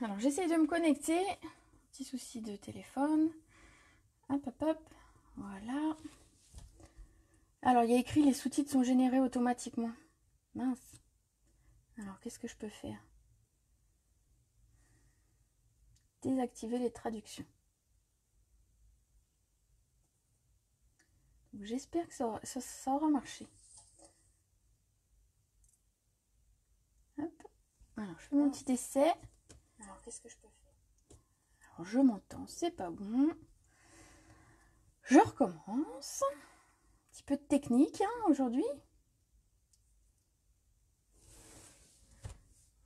Alors, j'essaie de me connecter. Petit souci de téléphone. Hop, hop, hop. Voilà. Alors, il y a écrit les sous-titres sont générés automatiquement. Mince. Alors, qu'est-ce que je peux faire? Désactiver les traductions. J'espère que ça aura marché. Hop. Alors, je fais mon petit essai. Alors, qu'est-ce que je peux faire? Alors, je m'entends, c'est pas bon. Je recommence. Un petit peu de technique aujourd'hui.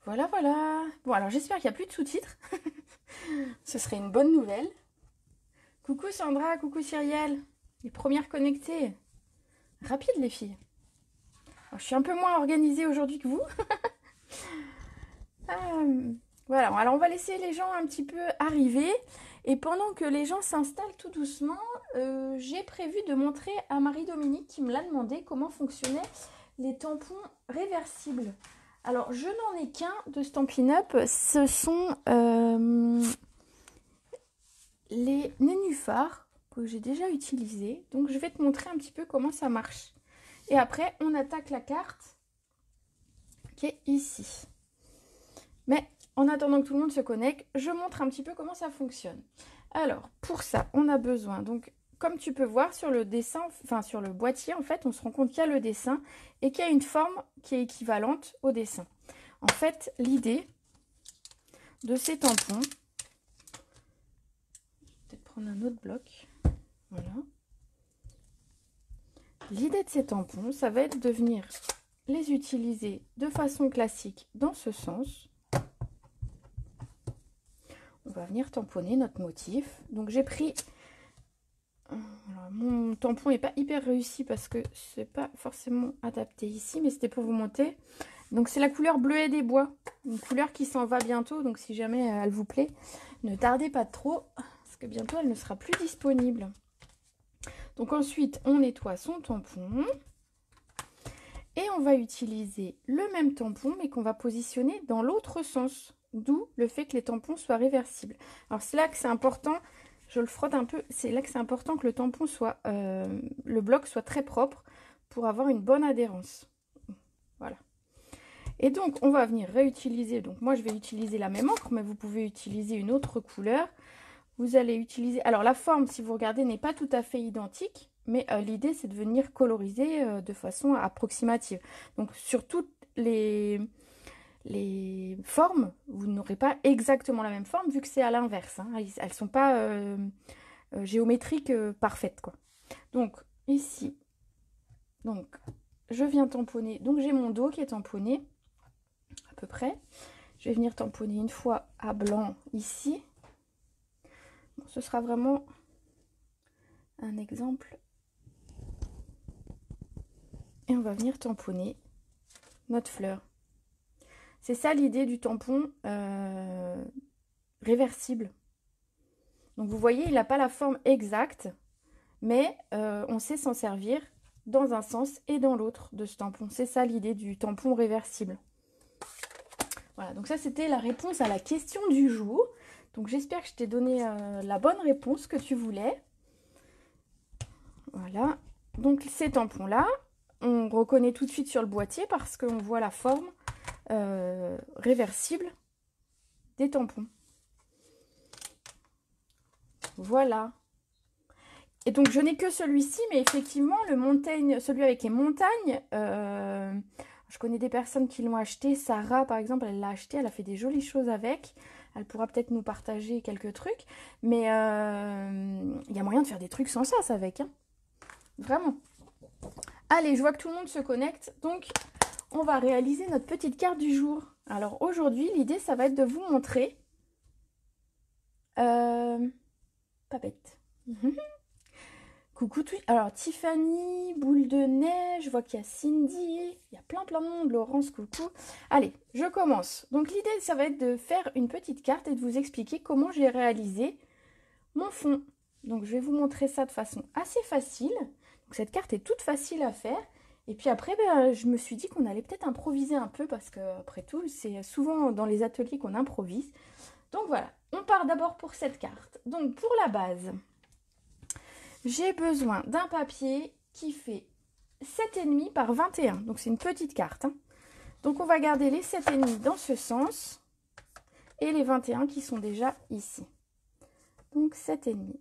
Voilà, voilà. Bon, alors j'espère qu'il n'y a plus de sous-titres. Ce serait une bonne nouvelle. Coucou Sandra, coucou Cyrielle. Les premières connectées. Rapide les filles. Alors, je suis un peu moins organisée aujourd'hui que vous. Voilà, alors on va laisser les gens un petit peu arriver. Et pendant que les gens s'installent tout doucement, j'ai prévu de montrer à Marie-Dominique qui me l'a demandé comment fonctionnaient les tampons réversibles. Alors, je n'en ai qu'un de Stampin' Up. Ce sont les nénuphars que j'ai déjà utilisés. Donc, je vais te montrer un petit peu comment ça marche. Et après, on attaque la carte qui est ici. Mais en attendant que tout le monde se connecte, je montre un petit peu comment ça fonctionne. Alors, pour ça, on a besoin, donc, comme tu peux voir sur le dessin, enfin sur le boîtier, en fait, on se rend compte qu'il y a le dessin et qu'il y a une forme qui est équivalente au dessin. En fait, l'idée de ces tampons, je vais peut-être prendre un autre bloc, voilà. L'idée de ces tampons, ça va être de venir les utiliser de façon classique dans ce sens. On va venir tamponner notre motif. Donc j'ai pris... Alors, mon tampon n'est pas hyper réussi parce que c'est pas forcément adapté ici, mais c'était pour vous montrer. Donc c'est la couleur bleuet des bois, une couleur qui s'en va bientôt, donc si jamais elle vous plaît, ne tardez pas trop, parce que bientôt elle ne sera plus disponible. Donc ensuite, on nettoie son tampon, et on va utiliser le même tampon, mais qu'on va positionner dans l'autre sens, d'où le fait que les tampons soient réversibles. Alors c'est là que c'est important... Je le frotte un peu, c'est là que c'est important que le tampon soit, le bloc soit très propre pour avoir une bonne adhérence. Voilà. Et donc, on va venir réutiliser, donc moi je vais utiliser la même encre, mais vous pouvez utiliser une autre couleur. Vous allez utiliser, alors la forme, si vous regardez, n'est pas tout à fait identique, mais l'idée c'est de venir coloriser de façon approximative. Donc, sur toutes les formes, vous n'aurez pas exactement la même forme vu que c'est à l'inverse. Hein. Elles ne sont pas géométriques parfaites, quoi. Donc, ici, donc, je viens tamponner. Donc, j'ai mon dos qui est tamponné, à peu près. Je vais venir tamponner une fois à blanc ici. Bon, ce sera vraiment un exemple. Et on va venir tamponner notre fleur. C'est ça l'idée du tampon réversible. Donc vous voyez, il n'a pas la forme exacte, mais on sait s'en servir dans un sens et dans l'autre de ce tampon. C'est ça l'idée du tampon réversible. Voilà, donc ça c'était la réponse à la question du jour. Donc j'espère que je t'ai donné la bonne réponse que tu voulais. Voilà, donc ces tampons-là, on reconnaît tout de suite sur le boîtier parce qu'on voit la forme réversible des tampons. Voilà. Et donc je n'ai que celui-ci, mais effectivement le montagne, celui avec les montagnes, je connais des personnes qui l'ont acheté. Sarah par exemple, elle l'a acheté, elle a fait des jolies choses avec. Elle pourra peut-être nous partager quelques trucs, mais il y a moyen de faire des trucs sans sas avec, hein. Vraiment. Allez, je vois que tout le monde se connecte, donc on va réaliser notre petite carte du jour. Alors aujourd'hui, l'idée, ça va être de vous montrer... Papette. Coucou, alors Tiffany, Boule de Neige, je vois qu'il y a Cindy, il y a plein de monde, Laurence, coucou. Allez, je commence. Donc l'idée, ça va être de faire une petite carte et de vous expliquer comment j'ai réalisé mon fond. Donc je vais vous montrer ça de façon assez facile. Donc cette carte est toute facile à faire. Et puis après, je me suis dit qu'on allait peut-être improviser un peu parce que après tout, c'est souvent dans les ateliers qu'on improvise. Donc voilà, on part d'abord pour cette carte. Donc pour la base, j'ai besoin d'un papier qui fait 7,5 par 21. Donc c'est une petite carte. Hein. Donc on va garder les 7,5 dans ce sens et les 21 qui sont déjà ici. Donc 7,5.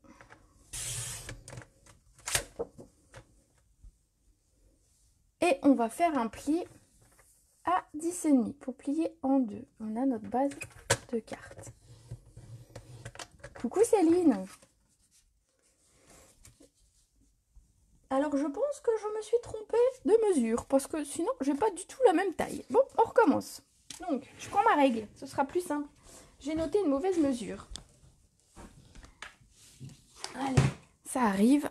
Et on va faire un pli à 10,5 pour plier en deux. On a notre base de carte. Coucou Céline. Alors je pense que je me suis trompée de mesure parce que sinon j'ai pas du tout la même taille. Bon, on recommence. Donc je prends ma règle, ce sera plus simple. J'ai noté une mauvaise mesure. Allez, ça arrive.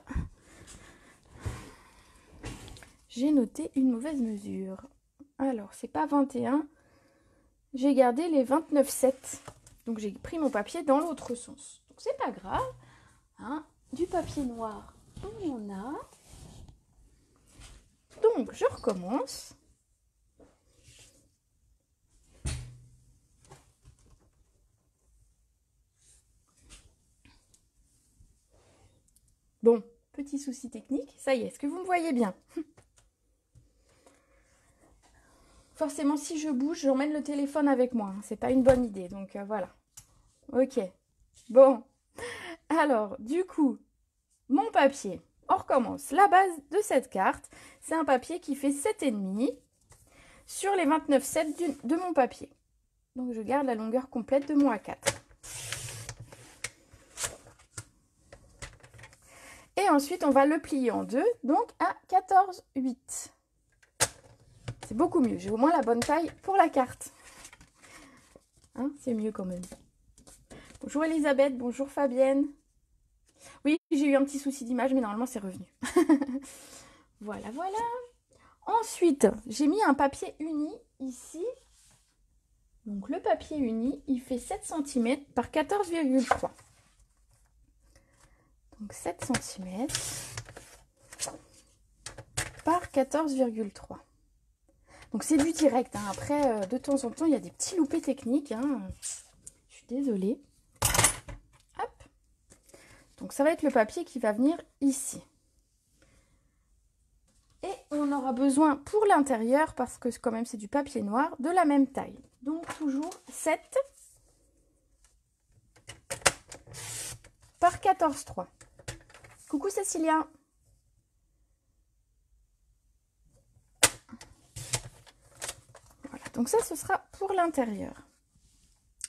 J'ai noté une mauvaise mesure. Alors, c'est pas 21. J'ai gardé les 29,7. Donc, j'ai pris mon papier dans l'autre sens. Donc, c'est pas grave. Hein. Du papier noir, on en a. Donc, je recommence. Bon, petit souci technique. Ça y est, est-ce que vous me voyez bien? Forcément, si je bouge, j'emmène le téléphone avec moi. C'est pas une bonne idée, donc voilà. Ok. Bon. Alors, du coup, mon papier. On recommence. La base de cette carte, c'est un papier qui fait 7,5 sur les 29,7 de mon papier. Donc, je garde la longueur complète de mon A4. Et ensuite, on va le plier en deux, donc à 14,8. C'est beaucoup mieux. J'ai au moins la bonne taille pour la carte. Hein, c'est mieux quand même. Bonjour Elisabeth, bonjour Fabienne. Oui, j'ai eu un petit souci d'image, mais normalement c'est revenu. Voilà, voilà. Ensuite, j'ai mis un papier uni ici. Donc le papier uni, il fait 7 cm par 14,3. Donc 7 cm par 14,3. Donc c'est du direct. Hein. Après, de temps en temps, il y a des petits loupés techniques. Hein. Je suis désolée. Hop. Donc ça va être le papier qui va venir ici. Et on aura besoin pour l'intérieur, parce que quand même c'est du papier noir, de la même taille. Donc toujours 7 par 14,3. Coucou Cécilia. Voilà, donc ça ce sera pour l'intérieur.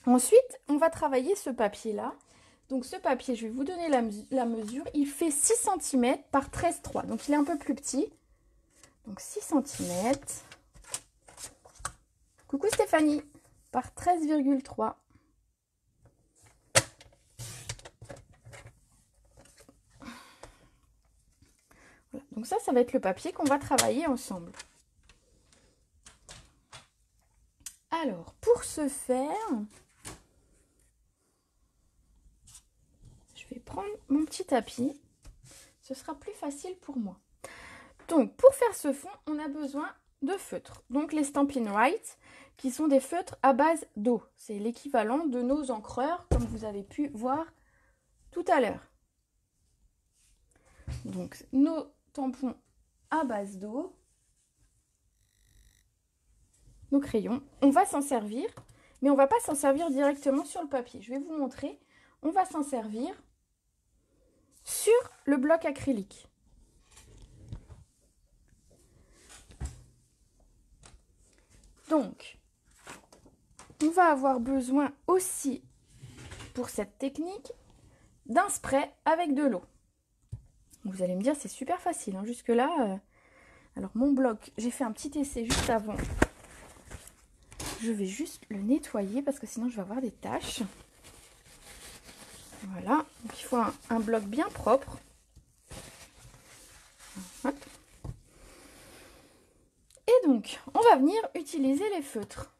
Ensuite, on va travailler ce papier-là. Donc ce papier, je vais vous donner la mesure. Il fait 6 cm par 13,3. Donc il est un peu plus petit. Donc 6 cm. Coucou Stéphanie. Par 13,3. Voilà. Donc ça va être le papier qu'on va travailler ensemble. Alors, pour ce faire, je vais prendre mon petit tapis. Ce sera plus facile pour moi. Donc, pour faire ce fond, on a besoin de feutres. Donc, les Stampin' Right, qui sont des feutres à base d'eau. C'est l'équivalent de nos encreurs, comme vous avez pu voir tout à l'heure. Donc, nos tampons à base d'eau. Nos crayons, on va s'en servir, mais on ne va pas s'en servir directement sur le papier. Je vais vous montrer. On va s'en servir sur le bloc acrylique. Donc, on va avoir besoin aussi, pour cette technique, d'un spray avec de l'eau. Vous allez me dire, c'est super facile. Hein. Jusque-là, alors mon bloc, j'ai fait un petit essai juste avant. Je vais juste le nettoyer parce que sinon je vais avoir des taches. Voilà, donc il faut un bloc bien propre. Hop. Et donc, on va venir utiliser les feutres.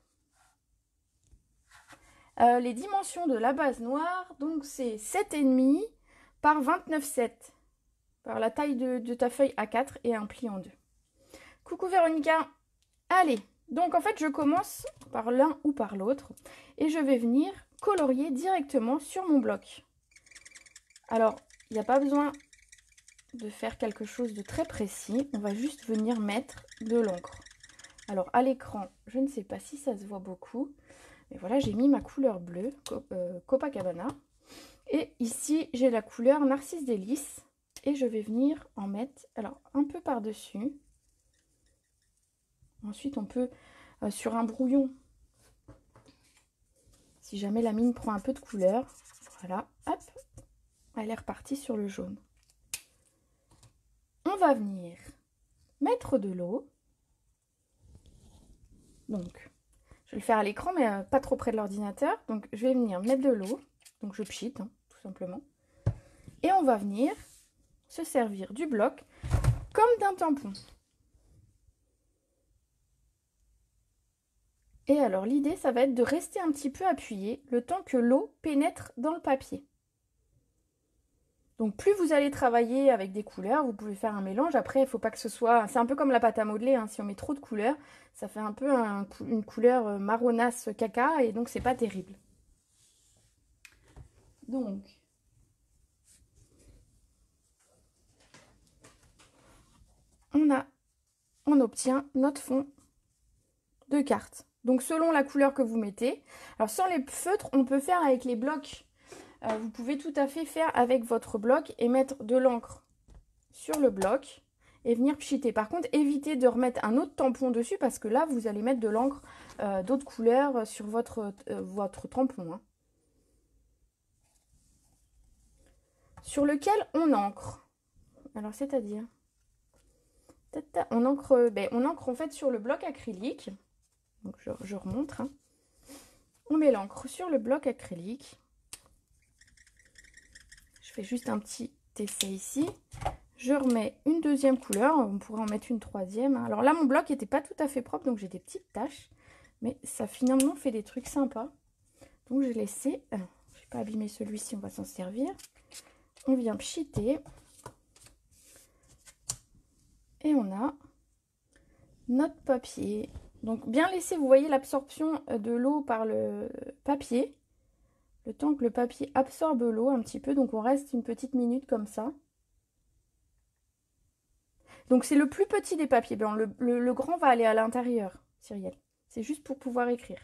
Les dimensions de la base noire, donc c'est 7,5 par 29,7. Par la taille de ta feuille A4 et un pli en deux. Coucou Véronica. Allez. Donc, en fait, je commence par l'un ou par l'autre et je vais venir colorier directement sur mon bloc. Alors, il n'y a pas besoin de faire quelque chose de très précis. On va juste venir mettre de l'encre. Alors, à l'écran, je ne sais pas si ça se voit beaucoup. Mais voilà, j'ai mis ma couleur bleue, Copacabana. Et ici, j'ai la couleur Narcisse Délice. Et je vais venir en mettre, alors, un peu par-dessus. Ensuite, on peut, sur un brouillon, si jamais la mine prend un peu de couleur, voilà, hop, elle est repartie sur le jaune. On va venir mettre de l'eau. Donc, je vais le faire à l'écran, mais pas trop près de l'ordinateur. Donc, je vais venir mettre de l'eau. Donc, je pchite, hein, tout simplement. Et on va venir se servir du bloc comme d'un tampon. Et alors, l'idée, ça va être de rester un petit peu appuyé le temps que l'eau pénètre dans le papier. Donc, plus vous allez travailler avec des couleurs, vous pouvez faire un mélange. Après, il ne faut pas que ce soit... C'est un peu comme la pâte à modeler, hein. Si on met trop de couleurs, ça fait un peu une couleur marronasse caca, et donc, c'est pas terrible. Donc, on obtient notre fond de carte. Donc, selon la couleur que vous mettez. Alors, sans les feutres, on peut faire avec les blocs. Vous pouvez tout à fait faire avec votre bloc et mettre de l'encre sur le bloc et venir pchiter. Par contre, évitez de remettre un autre tampon dessus parce que là, vous allez mettre de l'encre d'autres couleurs sur votre tampon. Hein. Sur lequel on encre. Alors, c'est-à-dire, on encre en fait sur le bloc acrylique. Donc, je remontre. Hein. On met l'encre sur le bloc acrylique. Je fais juste un petit essai ici. Je remets une deuxième couleur. On pourrait en mettre une troisième. Alors là, mon bloc n'était pas tout à fait propre, donc j'ai des petites taches. Mais ça finalement fait des trucs sympas. Donc j'ai laissé... je ne vais pas abîmer celui-ci, on va s'en servir. On vient pchiter. Et on a notre papier. Donc bien laisser, vous voyez l'absorption de l'eau par le papier. Le temps que le papier absorbe l'eau un petit peu. Donc on reste une petite minute comme ça. Donc c'est le plus petit des papiers blancs. Le grand va aller à l'intérieur, Cyrielle. C'est juste pour pouvoir écrire.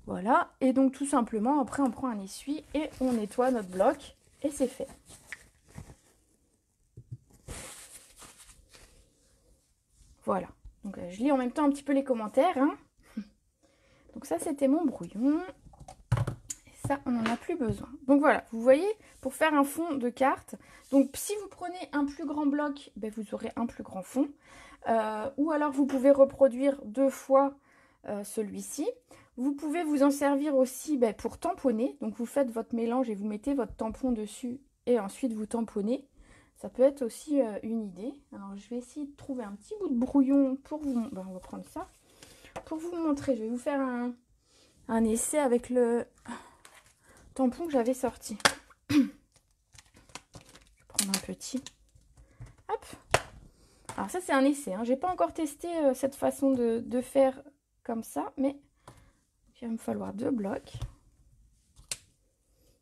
Voilà. Et donc tout simplement, après on prend un essuie et on nettoie notre bloc. Et c'est fait. Voilà. Donc je lis en même temps un petit peu les commentaires. Hein. Donc ça c'était mon brouillon. Et ça on n'en a plus besoin. Donc voilà, vous voyez, pour faire un fond de carte. Donc si vous prenez un plus grand bloc, ben, vous aurez un plus grand fond. Ou alors vous pouvez reproduire 2 fois celui-ci. Vous pouvez vous en servir aussi ben, pour tamponner. Donc vous faites votre mélange et vous mettez votre tampon dessus. Et ensuite vous tamponnez. Ça peut être aussi une idée. Alors, je vais essayer de trouver un petit bout de brouillon pour vous... Ben, on va prendre ça. Pour vous montrer, je vais vous faire un essai avec le tampon que j'avais sorti. Je vais prendre un petit. Hop. Alors, ça, c'est un essai. Hein. Je n'ai pas encore testé cette façon de faire comme ça, mais il va me falloir 2 blocs.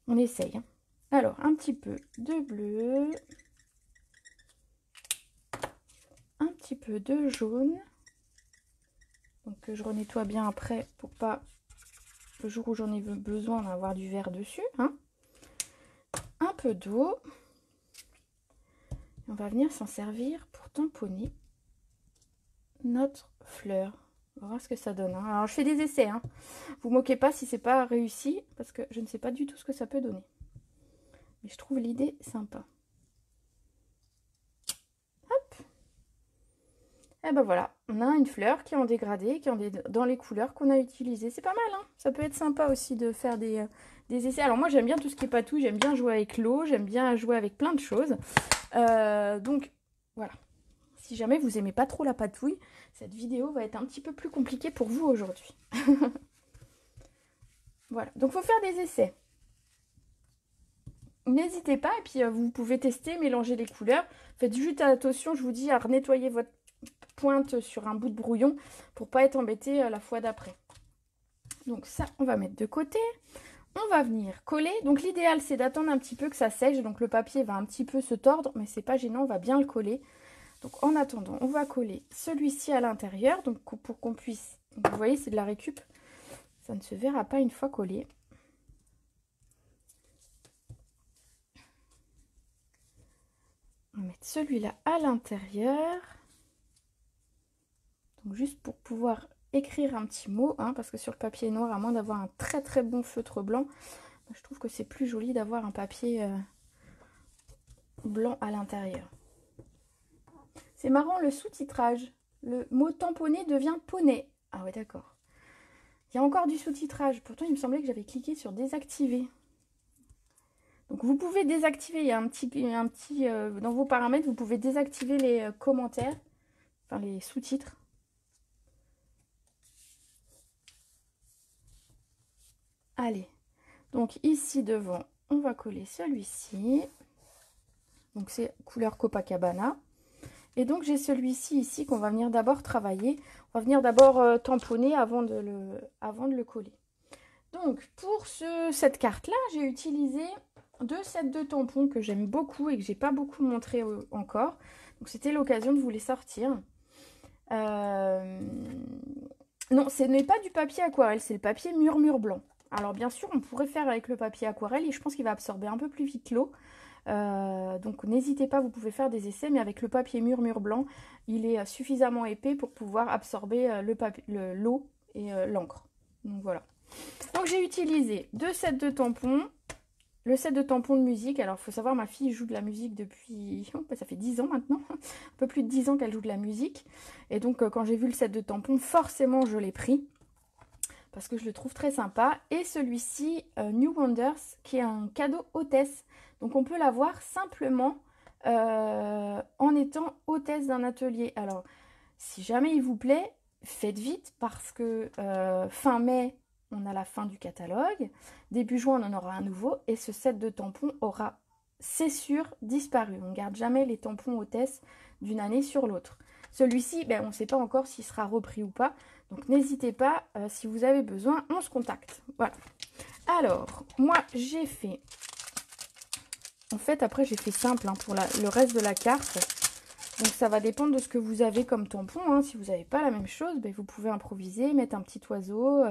On essaye. Hein. Alors, un petit peu de bleu. Un petit peu de jaune, donc que je renettoie bien après pour pas le jour où j'en ai besoin d'avoir du vert dessus. Hein. Un peu d'eau. On va venir s'en servir pour tamponner notre fleur. On va voir ce que ça donne. Hein. Alors je fais des essais. Hein. Vous moquez pas si c'est pas réussi parce que je ne sais pas du tout ce que ça peut donner. Mais je trouve l'idée sympa. Et ben voilà, on a une fleur qui est en dégradé, qui est dans les couleurs qu'on a utilisées. C'est pas mal, hein. Ça peut être sympa aussi de faire des essais. Alors moi, j'aime bien tout ce qui est patouille, j'aime bien jouer avec l'eau, j'aime bien jouer avec plein de choses. Donc, voilà. Si jamais vous aimez pas trop la patouille, cette vidéo va être un petit peu plus compliquée pour vous aujourd'hui. Voilà, donc il faut faire des essais. N'hésitez pas, et puis vous pouvez tester, mélanger les couleurs. Faites juste attention, je vous dis, à nettoyer votre pointe sur un bout de brouillon pour pas être embêté la fois d'après. Donc ça, on va mettre de côté. On va venir coller. Donc l'idéal, c'est d'attendre un petit peu que ça sèche. Donc le papier va un petit peu se tordre, mais c'est pas gênant, on va bien le coller. Donc en attendant, on va coller celui-ci à l'intérieur. Donc pour qu'on puisse... Donc, vous voyez, c'est de la récup. Ça ne se verra pas une fois collé. On va mettre celui-là à l'intérieur. Donc juste pour pouvoir écrire un petit mot, hein, parce que sur le papier noir, à moins d'avoir un très très bon feutre blanc, je trouve que c'est plus joli d'avoir un papier blanc à l'intérieur. C'est marrant le sous-titrage. Le mot tamponné devient poney. Ah ouais, d'accord. Il y a encore du sous-titrage. Pourtant, il me semblait que j'avais cliqué sur désactiver. Donc vous pouvez désactiver. Il y a un petit dans vos paramètres, vous pouvez désactiver les commentaires, enfin les sous-titres. Allez. Donc ici devant, on va coller celui-ci. Donc c'est couleur Copacabana. Et donc j'ai celui-ci ici qu'on va venir d'abord travailler. On va venir d'abord tamponner avant de le coller. Donc pour cette carte-là, j'ai utilisé 2 sets de tampons que j'aime beaucoup et que j'ai pas beaucoup montré encore. Donc c'était l'occasion de vous les sortir. Non, ce n'est pas du papier aquarelle, c'est le papier murmure blanc. Alors bien sûr, on pourrait faire avec le papier aquarelle et je pense qu'il va absorber un peu plus vite l'eau. Donc n'hésitez pas, vous pouvez faire des essais, mais avec le papier murmure blanc, il est suffisamment épais pour pouvoir absorber l'eau et l'encre. Donc voilà. Donc j'ai utilisé 2 sets de tampons. Le set de tampons de musique, alors il faut savoir, ma fille joue de la musique depuis, ça fait 10 ans maintenant, un peu plus de 10 ans qu'elle joue de la musique. Et donc quand j'ai vu le set de tampons, forcément je l'ai pris, parce que je le trouve très sympa. Et celui-ci, New Wonders, qui est un cadeau hôtesse. Donc on peut l'avoir simplement en étant hôtesse d'un atelier. Alors si jamais il vous plaît, faites vite, parce que fin mai, on a la fin du catalogue. Début juin, on en aura un nouveau. Et ce set de tampons aura, c'est sûr, disparu. On ne garde jamais les tampons hôtesse d'une année sur l'autre. Celui-ci, ben, on ne sait pas encore s'il sera repris ou pas. Donc n'hésitez pas, si vous avez besoin, on se contacte. Voilà. Alors, moi, j'ai fait... En fait, après, j'ai fait simple hein, pour le reste de la carte. Donc ça va dépendre de ce que vous avez comme tampon. Hein. Si vous n'avez pas la même chose, ben, vous pouvez improviser, mettre un petit oiseau...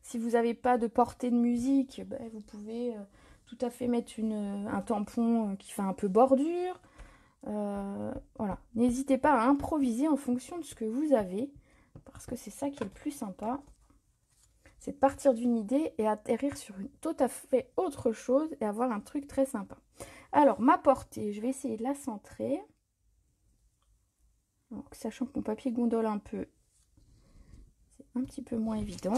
Si vous n'avez pas de portée de musique, ben, vous pouvez tout à fait mettre un tampon qui fait un peu bordure. Voilà. N'hésitez pas à improviser en fonction de ce que vous avez, parce que c'est ça qui est le plus sympa. C'est de partir d'une idée et atterrir sur une tout à fait autre chose et avoir un truc très sympa. Alors, ma portée, je vais essayer de la centrer. Donc, sachant que mon papier gondole un peu, c'est un petit peu moins évident.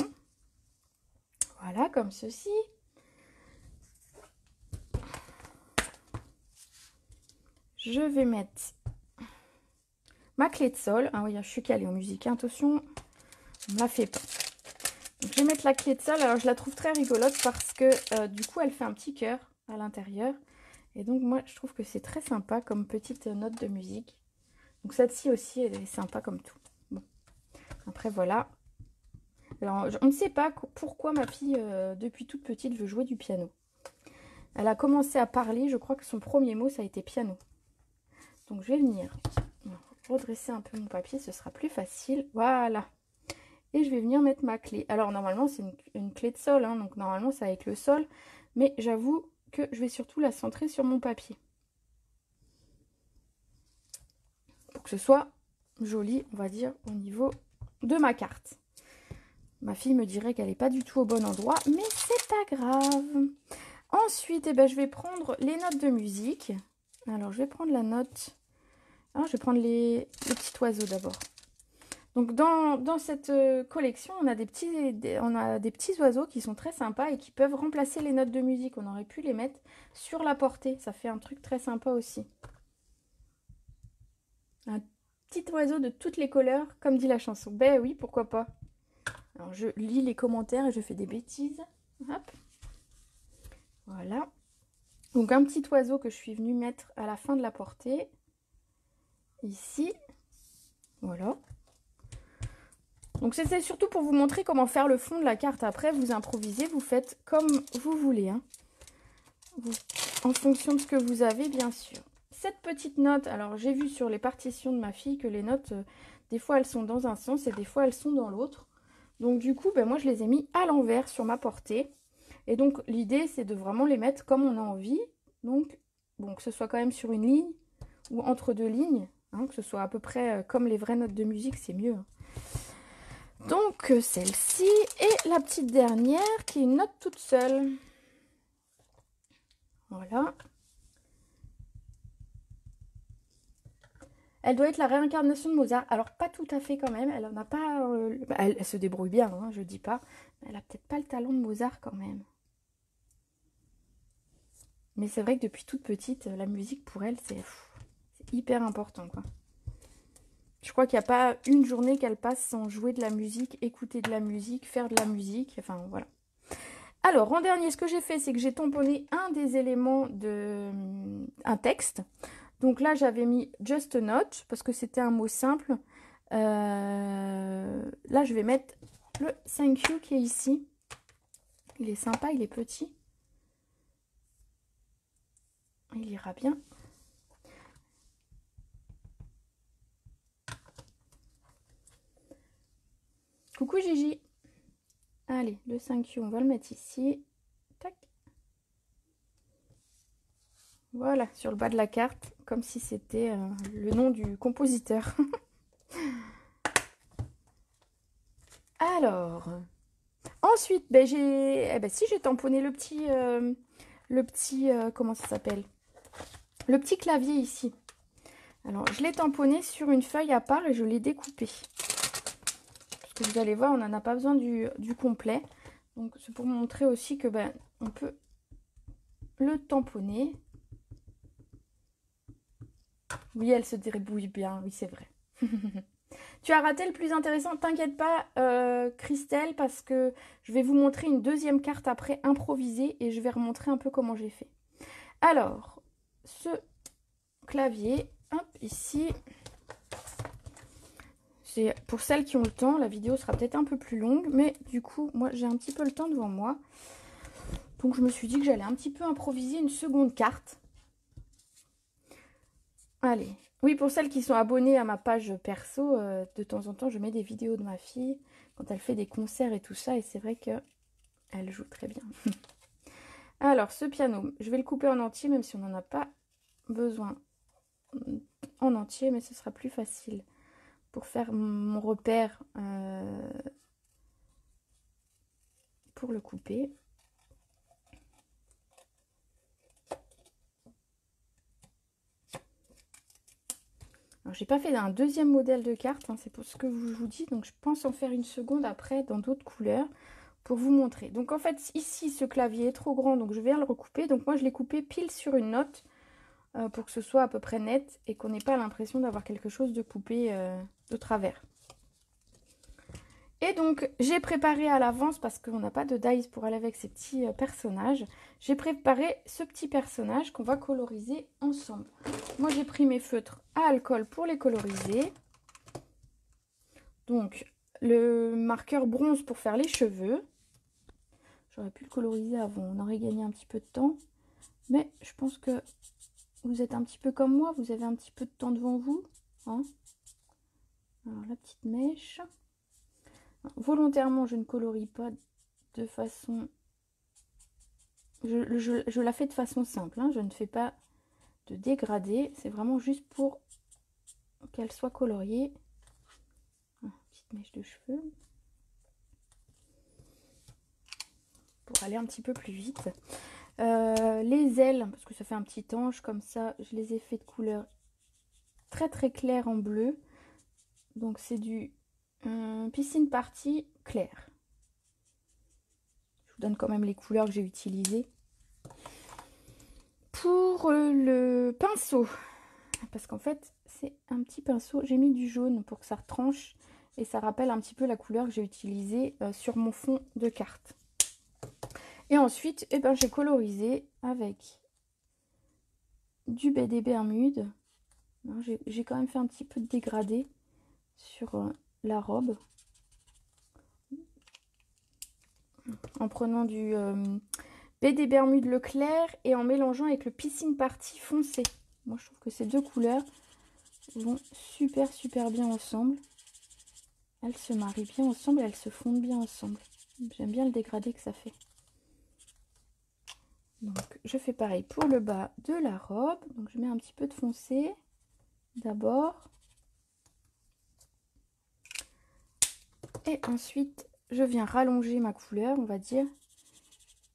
Voilà, comme ceci. Je vais mettre ma clé de sol. Ah oui, je suis calée en musique. Attention, on ne la fait pas. Donc, je vais mettre la clé de sol. Alors, je la trouve très rigolote parce que du coup, elle fait un petit cœur à l'intérieur. Et donc, moi, je trouve que c'est très sympa comme petite note de musique. Donc, celle-ci aussi, elle est sympa comme tout. Bon. Après, voilà. Alors, on ne sait pas pourquoi ma fille, depuis toute petite, veut jouer du piano. Elle a commencé à parler, je crois que son premier mot, ça a été piano. Donc, je vais venir redresser un peu mon papier, ce sera plus facile. Voilà. Et je vais venir mettre ma clé. Alors, normalement, c'est une clé de sol, hein, donc normalement, c'est avec le sol. Mais j'avoue que je vais surtout la centrer sur mon papier. Pour que ce soit joli, on va dire, au niveau de ma carte. Ma fille me dirait qu'elle n'est pas du tout au bon endroit, mais c'est pas grave. Ensuite, eh ben, je vais prendre les notes de musique. Alors, je vais prendre la note... Ah, je vais prendre les petits oiseaux d'abord. Donc, dans cette collection, on a des petits oiseaux qui sont très sympas et qui peuvent remplacer les notes de musique. On aurait pu les mettre sur la portée. Ça fait un truc très sympa aussi. Un petit oiseau de toutes les couleurs, comme dit la chanson. Ben oui, pourquoi pas. Alors, je lis les commentaires et je fais des bêtises. Hop. Voilà. Donc, un petit oiseau que je suis venue mettre à la fin de la portée. Ici. Voilà. Donc c'était surtout pour vous montrer comment faire le fond de la carte. Après, vous improvisez, vous faites comme vous voulez. Hein. En fonction de ce que vous avez, bien sûr. Cette petite note, alors j'ai vu sur les partitions de ma fille que les notes, des fois elles sont dans un sens et des fois elles sont dans l'autre. Donc du coup, ben, moi je les ai mis à l'envers sur ma portée. Et donc l'idée c'est de vraiment les mettre comme on a envie. Donc bon, que ce soit quand même sur une ligne ou entre deux lignes. Hein, que ce soit à peu près comme les vraies notes de musique, c'est mieux. Hein. Donc celle-ci et la petite dernière qui est une note toute seule. Voilà. Elle doit être la réincarnation de Mozart. Alors pas tout à fait quand même. Elle en a pas. Elle se débrouille bien, hein, je dis pas. Mais elle a peut-être pas le talent de Mozart quand même. Mais c'est vrai que depuis toute petite, la musique pour elle, c'est hyper important, quoi. Je crois qu'il n'y a pas une journée qu'elle passe sans jouer de la musique, écouter de la musique, faire de la musique. Enfin, voilà. Alors, en dernier, ce que j'ai fait, c'est que j'ai tamponné un des éléments de un texte. Donc là, j'avais mis just a note, parce que c'était un mot simple. Là, je vais mettre le thank you qui est ici. Il est sympa, il est petit. Il ira bien. Coucou Gigi. Allez, le 5Q, on va le mettre ici. Tac. Voilà, sur le bas de la carte, comme si c'était le nom du compositeur. Alors, ensuite, ben, j'ai tamponné comment ça s'appelle? Le petit clavier ici. Alors, je l'ai tamponné sur une feuille à part et je l'ai découpé. Parce que vous allez voir, on n'en a pas besoin du complet. Donc, c'est pour montrer aussi que ben, on peut le tamponner. Oui, elle se débrouille bien, oui, c'est vrai. Tu as raté le plus intéressant, t'inquiète pas, Christelle, parce que je vais vous montrer une deuxième carte après improvisée et je vais remontrer un peu comment j'ai fait. Alors, ce clavier, hop, ici, c'est pour celles qui ont le temps, la vidéo sera peut-être un peu plus longue, mais du coup, moi, j'ai un petit peu le temps devant moi. Donc, je me suis dit que j'allais un petit peu improviser une seconde carte. Allez. Oui, pour celles qui sont abonnées à ma page perso, de temps en temps, je mets des vidéos de ma fille quand elle fait des concerts et tout ça. Et c'est vrai qu'elle joue très bien. Alors, ce piano, je vais le couper en entier, même si on n'en a pas besoin en entier, mais ce sera plus facile pour faire mon repère pour le couper. Alors, j'ai pas fait un deuxième modèle de carte, hein, c'est pour ce que je vous dis. Donc, je pense en faire une seconde après dans d'autres couleurs pour vous montrer. Donc, en fait, ici, ce clavier est trop grand, donc je viens le recouper. Donc, moi, je l'ai coupé pile sur une note pour que ce soit à peu près net et qu'on n'ait pas l'impression d'avoir quelque chose de coupé de travers. Et donc, j'ai préparé à l'avance, parce qu'on n'a pas de dies pour aller avec ces petits personnages, j'ai préparé ce petit personnage qu'on va coloriser ensemble. Moi, j'ai pris mes feutres à alcool pour les coloriser. Donc, le marqueur bronze pour faire les cheveux. J'aurais pu le coloriser avant, on aurait gagné un petit peu de temps. Mais je pense que vous êtes un petit peu comme moi, vous avez un petit peu de temps devant vous. Hein. Alors, la petite mèche. Volontairement, je ne colorie pas de façon... Je la fais de façon simple. Hein. Je ne fais pas de dégradé. C'est vraiment juste pour qu'elle soit coloriée. Petite mèche de cheveux. Pour aller un petit peu plus vite. Les ailes, parce que ça fait un petit ange comme ça, je les ai fait de couleur très très claire en bleu. Donc c'est du piscine party clair. Je vous donne quand même les couleurs que j'ai utilisées. Pour le pinceau, parce qu'en fait c'est un petit pinceau, j'ai mis du jaune pour que ça retranche et ça rappelle un petit peu la couleur que j'ai utilisée sur mon fond de carte. Et ensuite, eh ben, j'ai colorisé avec du BD Bermude. J'ai quand même fait un petit peu de dégradé sur la robe. en prenant du baie des Bermudes Leclerc et en mélangeant avec le Piscine Party foncé. Moi, je trouve que ces deux couleurs vont super, super bien ensemble. Elles se marient bien ensemble, elles se fondent bien ensemble. J'aime bien le dégradé que ça fait. Donc, je fais pareil pour le bas de la robe. Donc, je mets un petit peu de foncé d'abord. Et ensuite, je viens rallonger ma couleur, on va dire,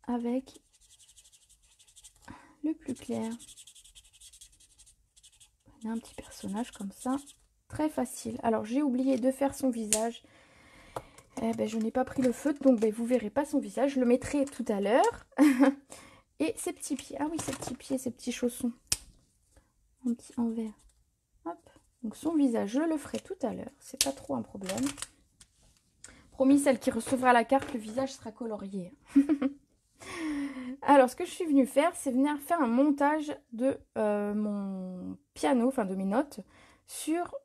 avec le plus clair. Il y a un petit personnage comme ça. Très facile. Alors, j'ai oublié de faire son visage. Eh ben, je n'ai pas pris le feutre, donc ben, vous ne verrez pas son visage. Je le mettrai tout à l'heure. Et ses petits pieds. Ah oui, ses petits pieds, ses petits chaussons. Un petit en vert. Hop. Donc son visage, je le ferai tout à l'heure. C'est pas trop un problème. Promis, celle qui recevra la carte, le visage sera colorié. Alors, ce que je suis venue faire, c'est venir faire un montage de mon piano, enfin de mes notes, sur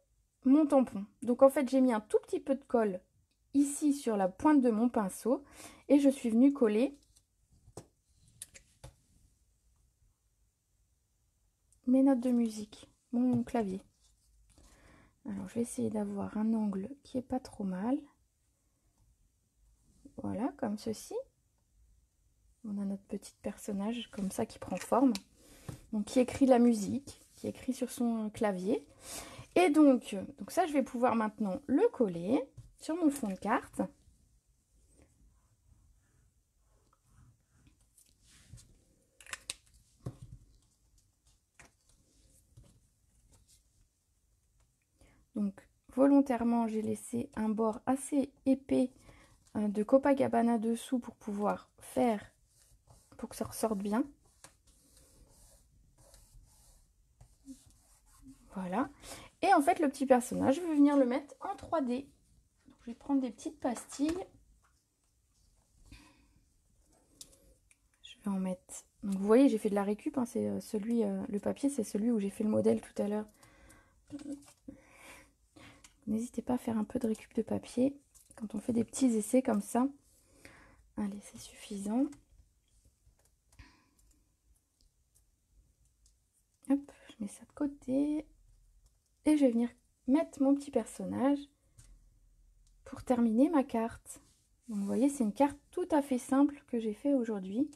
mon tampon. Donc en fait, j'ai mis un tout petit peu de colle ici sur la pointe de mon pinceau et je suis venue coller mes notes de musique, mon clavier. Alors, je vais essayer d'avoir un angle qui est pas trop mal. Voilà, comme ceci. On a notre petit personnage comme ça qui prend forme. Donc, qui écrit la musique, qui écrit sur son clavier. Et donc ça, je vais pouvoir maintenant le coller sur mon fond de carte. Donc, volontairement, j'ai laissé un bord assez épais de Copacabana dessous pour pouvoir faire, pour que ça ressorte bien. Voilà. Et en fait, le petit personnage, je vais venir le mettre en 3D. Donc, je vais prendre des petites pastilles. Je vais en mettre... Donc, vous voyez, j'ai fait de la récup. Hein, c'est celui, le papier, c'est celui où j'ai fait le modèle tout à l'heure. N'hésitez pas à faire un peu de récup de papier quand on fait des petits essais comme ça. Allez, c'est suffisant. Hop, je mets ça de côté. Et je vais venir mettre mon petit personnage pour terminer ma carte. Donc vous voyez, c'est une carte tout à fait simple que j'ai fait aujourd'hui.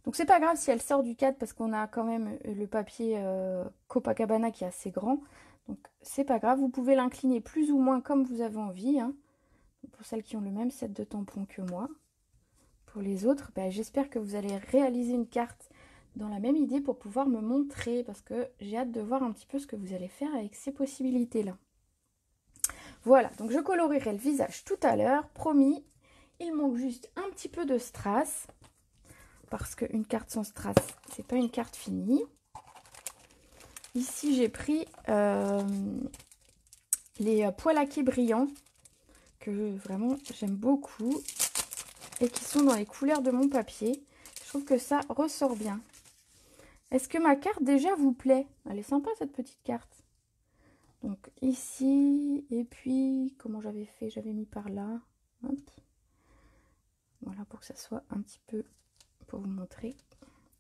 Donc c'est pas grave si elle sort du cadre parce qu'on a quand même le papier Copacabana qui est assez grand. Donc c'est pas grave, vous pouvez l'incliner plus ou moins comme vous avez envie. Hein. Pour celles qui ont le même set de tampons que moi. Pour les autres, ben, j'espère que vous allez réaliser une carte dans la même idée pour pouvoir me montrer. Parce que j'ai hâte de voir un petit peu ce que vous allez faire avec ces possibilités-là. Voilà, donc je colorierai le visage tout à l'heure, promis. Il manque juste un petit peu de strass. Parce qu'une carte sans strass, c'est pas une carte finie. Ici, j'ai pris les poils à quai brillants que vraiment j'aime beaucoup et qui sont dans les couleurs de mon papier. Je trouve que ça ressort bien. Est-ce que ma carte déjà vous plaît? Elle est sympa cette petite carte. Donc ici, et puis comment j'avais fait? J'avais mis par là. Hop. Voilà pour que ça soit un petit peu pour vous montrer.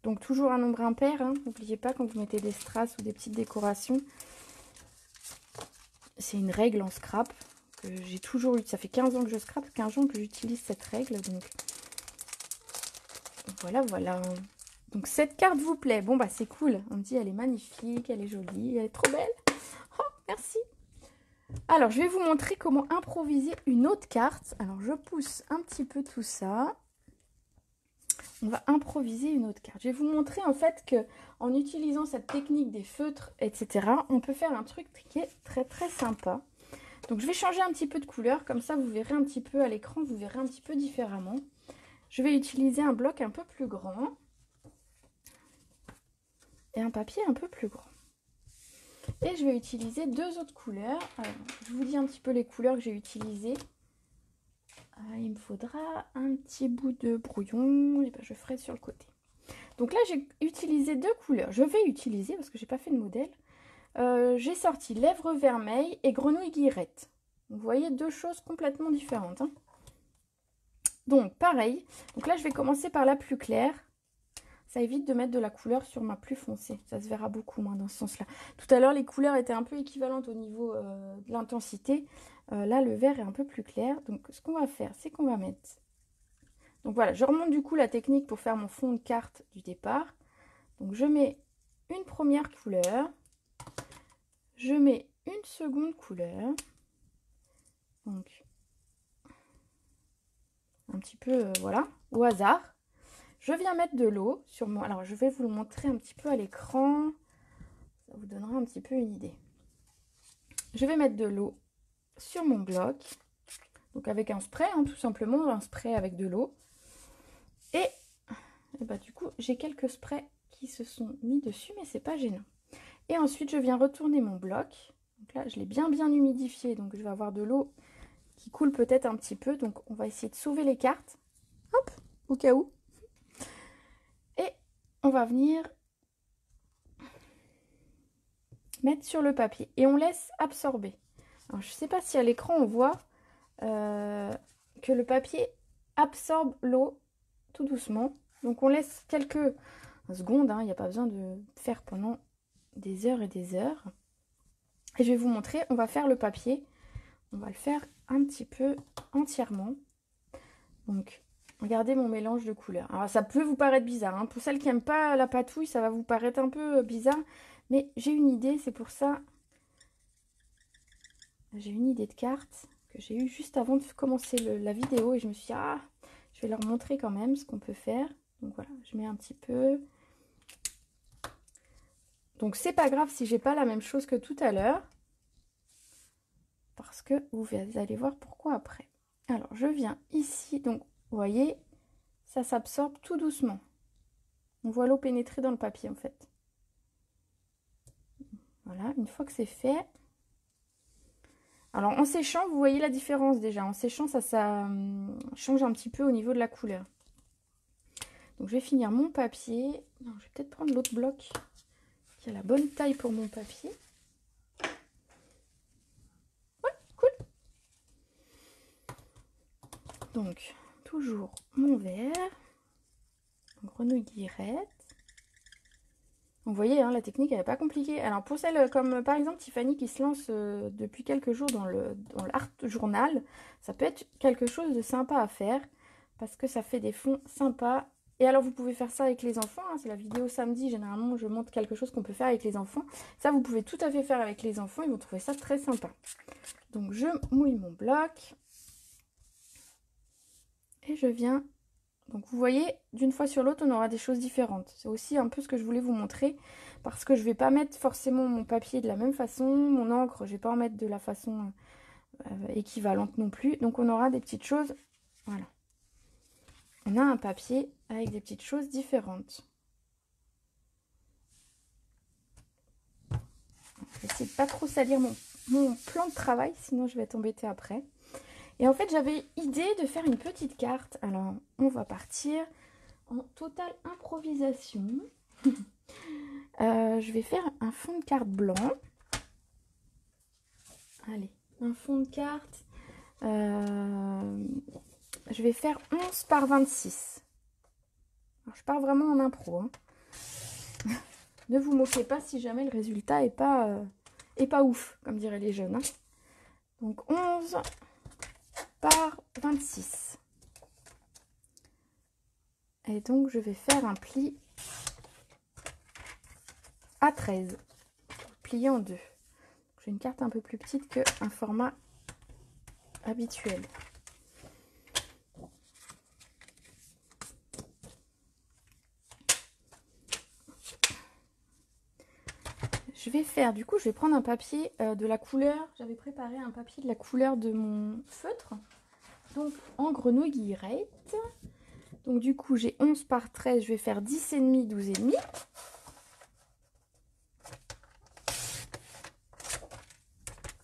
Donc toujours un nombre impair, hein. N'oubliez pas quand vous mettez des strass ou des petites décorations. C'est une règle en scrap que j'ai toujours eu. Ça fait 15 ans que je scrape, 15 ans que j'utilise cette règle. Donc voilà, voilà. Donc cette carte vous plaît? Bon bah c'est cool. On me dit elle est magnifique, elle est jolie, elle est trop belle. Oh, merci. Alors je vais vous montrer comment improviser une autre carte. Alors je pousse un petit peu tout ça. On va improviser une autre carte. Je vais vous montrer en fait que en utilisant cette technique des feutres, etc., on peut faire un truc qui est très très sympa. Donc je vais changer un petit peu de couleur, comme ça vous verrez un petit peu à l'écran, vous verrez un petit peu différemment. Je vais utiliser un bloc un peu plus grand et un papier un peu plus grand. Et je vais utiliser deux autres couleurs. Alors, je vous dis un petit peu les couleurs que j'ai utilisées. Il me faudra un petit bout de brouillon, et ben je ferai sur le côté. Donc là j'ai utilisé deux couleurs. Je vais utiliser, parce que j'ai pas fait de modèle, j'ai sorti lèvres vermeilles et grenouille guillerette. Vous voyez deux choses complètement différentes. Hein. Donc, pareil. Donc là, je vais commencer par la plus claire. Ça évite de mettre de la couleur sur ma plus foncée. Ça se verra beaucoup moins dans ce sens-là. Tout à l'heure, les couleurs étaient un peu équivalentes au niveau de l'intensité. Là, le vert est un peu plus clair. Donc, ce qu'on va faire, c'est qu'on va mettre... Donc voilà, je remonte du coup la technique pour faire mon fond de carte du départ. Donc, je mets une première couleur. Je mets une seconde couleur. Donc, un petit peu, voilà, au hasard. Je viens mettre de l'eau sur mon... Alors, je vais vous le montrer un petit peu à l'écran. Ça vous donnera un petit peu une idée. Je vais mettre de l'eau sur mon bloc. Donc, avec un spray, hein, tout simplement. Un spray avec de l'eau. Et bah, du coup, j'ai quelques sprays qui se sont mis dessus, mais c'est pas gênant. Et ensuite, je viens retourner mon bloc. Donc là, je l'ai bien humidifié. Donc, je vais avoir de l'eau qui coule peut-être un petit peu. Donc, on va essayer de sauver les cartes. Hop, au cas où. Et on va venir mettre sur le papier. Et on laisse absorber. Alors, je ne sais pas si à l'écran, on voit que le papier absorbe l'eau tout doucement. Donc, on laisse quelques secondes. Il n'y a pas besoin de faire pendant des heures et des heures. Et je vais vous montrer. On va faire le papier. On va le faire un petit peu entièrement. Donc, regardez mon mélange de couleurs. Alors, ça peut vous paraître bizarre. Hein. Pour celles qui n'aiment pas la patouille, ça va vous paraître un peu bizarre. Mais j'ai une idée, c'est pour ça. J'ai une idée de carte que j'ai eue juste avant de commencer la vidéo. Et je me suis dit, ah, je vais leur montrer quand même ce qu'on peut faire. Donc voilà, je mets un petit peu. Donc, c'est pas grave si j'ai pas la même chose que tout à l'heure. Parce que vous allez voir pourquoi après. Alors, je viens ici. Donc, vous voyez, ça s'absorbe tout doucement. On voit l'eau pénétrer dans le papier, en fait. Voilà, une fois que c'est fait. Alors, en séchant, vous voyez la différence déjà. En séchant, ça change un petit peu au niveau de la couleur. Donc, je vais finir mon papier. Non, je vais peut-être prendre l'autre bloc qui a la bonne taille pour mon papier. Ouais, cool. Donc, toujours mon vert. Donc, grenouille guillerette. Vous voyez, hein, la technique, elle n'est pas compliquée. Alors, pour celles comme, par exemple, Tiffany qui se lance depuis quelques jours dans l'art journal, ça peut être quelque chose de sympa à faire parce que ça fait des fonds sympas. Et alors, vous pouvez faire ça avec les enfants. Hein, c'est la vidéo samedi. Généralement, je montre quelque chose qu'on peut faire avec les enfants. Ça, vous pouvez tout à fait faire avec les enfants. Ils vont trouver ça très sympa. Donc, je mouille mon bloc. Et je viens... Donc vous voyez, d'une fois sur l'autre, on aura des choses différentes. C'est aussi un peu ce que je voulais vous montrer. Parce que je ne vais pas mettre forcément mon papier de la même façon. Mon encre, je ne vais pas en mettre de la façon équivalente non plus. Donc on aura des petites choses. Voilà. On a un papier avec des petites choses différentes. Je vais essayer de ne pas trop salir mon plan de travail. Sinon je vais être embêtée après. Et en fait, j'avais idée de faire une petite carte. Alors, on va partir en totale improvisation. Je vais faire un fond de carte blanc. Allez, un fond de carte. Je vais faire 11 par 26. Alors, je pars vraiment en impro. Hein. Ne vous moquez pas si jamais le résultat est pas ouf, comme diraient les jeunes. Hein. Donc, 11... par 26. Et donc, je vais faire un pli à 13. Plié en deux. J'ai une carte un peu plus petite qu'un format habituel. Je vais faire, du coup, je vais prendre un papier de la couleur. J'avais préparé un papier de la couleur de mon feutre. Donc, en grenouille guillerette. Donc, du coup, j'ai 11 par 13. Je vais faire 10,5, 12,5.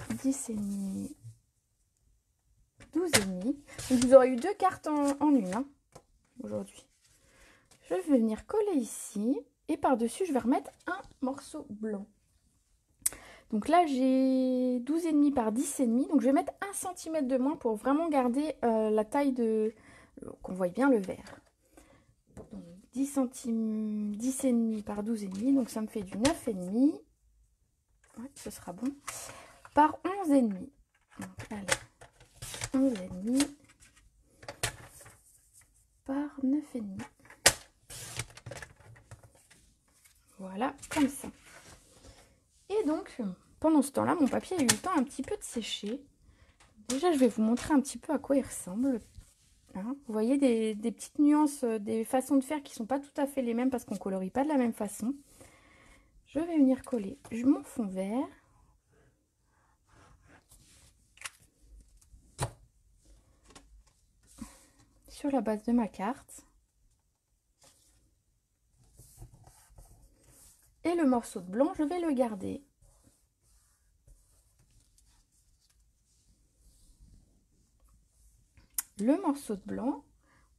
Et 12,5. Donc, vous aurez eu deux cartes en une hein, aujourd'hui. Je vais venir coller ici. Et par-dessus, je vais remettre un morceau blanc. Donc là, j'ai 12,5 par 10,5. Donc je vais mettre 1 cm de moins pour vraiment garder la taille de qu'on voit bien le vert. Donc 10 centimes, 10,5 par 12,5, donc ça me fait du 9,5. Ouais, ce sera bon. Par 11,5. Donc allez, 11,5 par 9,5. Voilà, comme ça. Et donc, pendant ce temps-là, mon papier a eu le temps un petit peu de sécher. Déjà, je vais vous montrer un petit peu à quoi il ressemble. Hein, vous voyez des petites nuances, des façons de faire qui ne sont pas tout à fait les mêmes parce qu'on ne colorie pas de la même façon. Je vais venir coller mon fond vert. Sur la base de ma carte. Et le morceau de blanc, je vais le garder. Le morceau de blanc,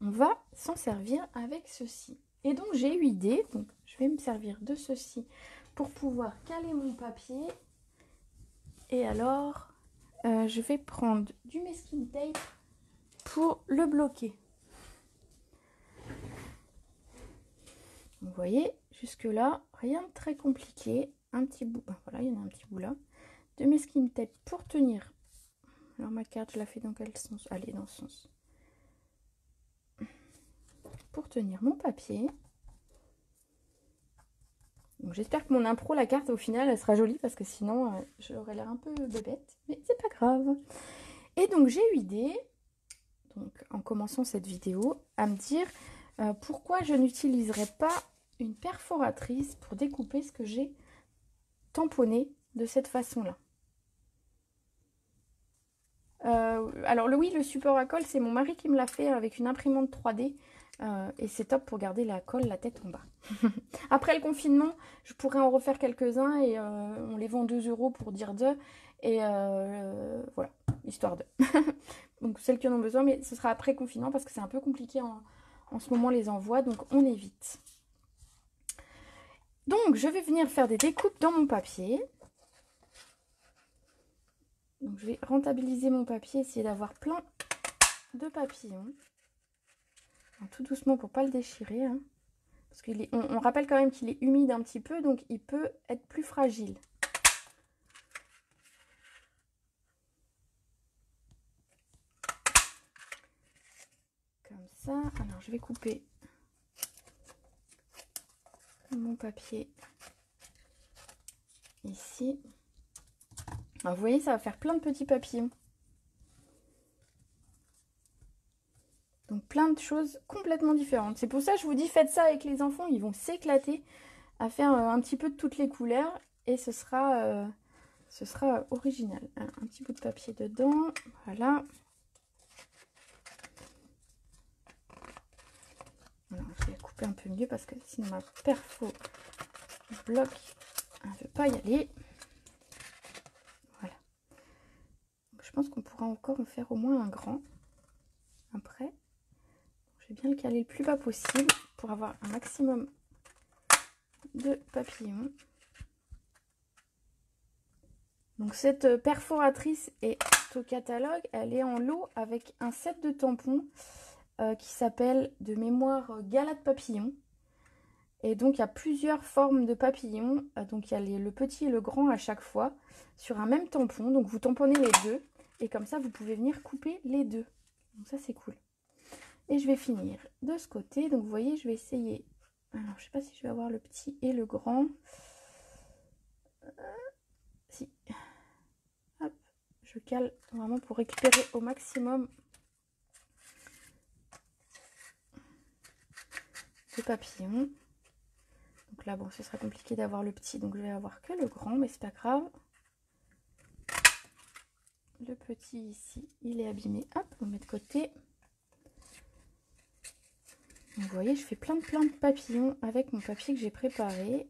on va s'en servir avec ceci. Et donc j'ai eu idée, donc je vais me servir de ceci pour pouvoir caler mon papier. Et alors, je vais prendre du masking tape pour le bloquer. Vous voyez, jusque là, rien de très compliqué. Un petit bout, voilà, il y en a un petit bout là. De masking tape pour tenir. Alors ma carte, je la fais dans quel sens? Allez, dans ce sens. Pour tenir mon papier. Donc j'espère que mon impro, la carte, au final, elle sera jolie parce que sinon, j'aurais l'air un peu bébête. Mais c'est pas grave. Et donc j'ai eu idée, donc en commençant cette vidéo, à me dire pourquoi je n'utiliserais pas une perforatrice pour découper ce que j'ai tamponné de cette façon-là. Alors oui, le support à colle, c'est mon mari qui me l'a fait avec une imprimante 3D. Et c'est top pour garder la colle la tête en bas. Après le confinement, je pourrais en refaire quelques-uns et on les vend 2 € pour dire deux. Et voilà, histoire de. Donc celles qui en ont besoin, mais ce sera après confinement parce que c'est un peu compliqué en ce moment les envois, donc on évite. Donc je vais venir faire des découpes dans mon papier. Donc je vais rentabiliser mon papier, essayer d'avoir plein de papillons. Tout doucement pour pas le déchirer. Hein. Parce qu'on rappelle quand même qu'il est humide un petit peu, donc il peut être plus fragile. Comme ça. Alors je vais couper mon papier ici. Alors vous voyez, ça va faire plein de petits papillons. Donc plein de choses complètement différentes. C'est pour ça que je vous dis, faites ça avec les enfants, ils vont s'éclater à faire un petit peu de toutes les couleurs et ce sera original. Un petit bout de papier dedans, voilà. Alors, je vais couper un peu mieux parce que sinon ma perfo bloque, elle ne veut pas y aller. Voilà. Donc, je pense qu'on pourra encore en faire au moins un grand après. Je vais bien le caler le plus bas possible pour avoir un maximum de papillons. Donc cette perforatrice est au catalogue, elle est en lot avec un set de tampons qui s'appelle de mémoire Gala de papillons. Et donc il y a plusieurs formes de papillons, donc il y a le petit et le grand à chaque fois sur un même tampon. Donc vous tamponnez les deux et comme ça vous pouvez venir couper les deux. Donc ça c'est cool. Et je vais finir de ce côté. Donc vous voyez, je vais essayer. Alors je sais pas si je vais avoir le petit et le grand. Si. Hop, je cale vraiment pour récupérer au maximum de papillons. Donc là, bon, ce sera compliqué d'avoir le petit, donc je vais avoir que le grand, mais c'est pas grave. Le petit ici, il est abîmé. Hop, on met de côté. Donc, vous voyez, je fais plein de papillons avec mon papier que j'ai préparé.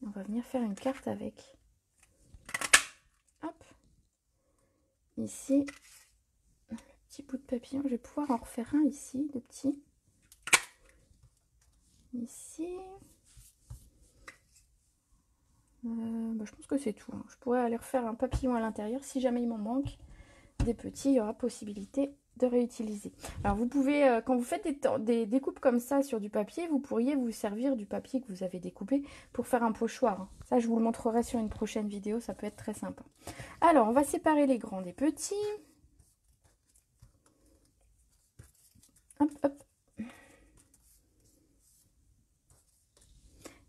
On va venir faire une carte avec. Hop. Ici, le petit bout de papillon. Je vais pouvoir en refaire un ici, de petit. Ici. Je pense que c'est tout. Hein. Je pourrais aller refaire un papillon à l'intérieur. Si jamais il m'en manque des petits, il y aura possibilité de réutiliser. Alors vous pouvez, quand vous faites des découpes comme ça sur du papier, vous pourriez vous servir du papier que vous avez découpé pour faire un pochoir. Ça, je vous le montrerai sur une prochaine vidéo, ça peut être très sympa. Alors, on va séparer les grands des petits. Hop, hop.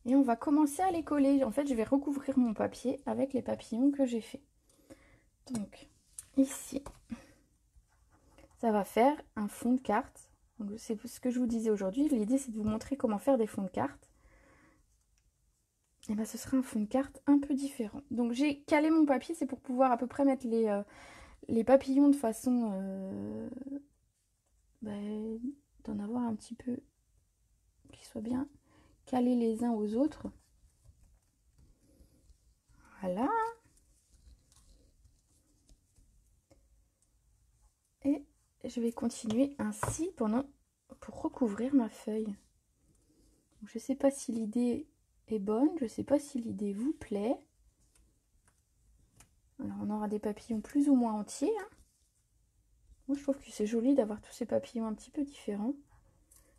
Et on va commencer à les coller. En fait, je vais recouvrir mon papier avec les papillons que j'ai fait. Donc, ici, ça va faire un fond de carte. C'est ce que je vous disais aujourd'hui. L'idée, c'est de vous montrer comment faire des fonds de carte. Et bien, ce sera un fond de carte un peu différent. Donc, j'ai calé mon papier. C'est pour pouvoir à peu près mettre les papillons de façon... d'en avoir un petit peu qui soient bien calés les uns aux autres. Voilà. Et je vais continuer ainsi pour recouvrir ma feuille. Je ne sais pas si l'idée est bonne, je ne sais pas si l'idée vous plaît. Alors on aura des papillons plus ou moins entiers. Hein. Moi je trouve que c'est joli d'avoir tous ces papillons un petit peu différents.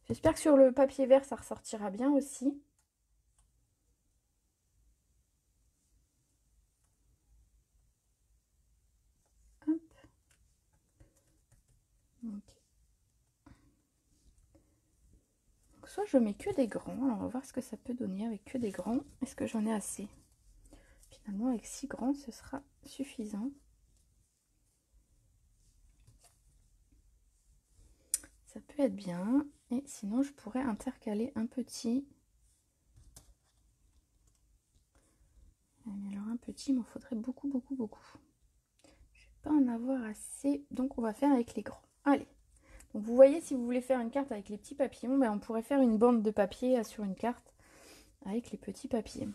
J'espère que sur le papier vert ça ressortira bien aussi. Hop. Donc soit je mets que des grands, alors on va voir ce que ça peut donner avec que des grands. Est-ce que j'en ai assez? Finalement avec 6 grands ce sera suffisant. Ça peut être bien. Et sinon je pourrais intercaler un petit. Alors un petit, il m'en faudrait beaucoup. Je ne vais pas en avoir assez, donc on va faire avec les grands. Allez. Donc vous voyez, si vous voulez faire une carte avec les petits papillons, on pourrait faire une bande de papier sur une carte avec les petits papillons.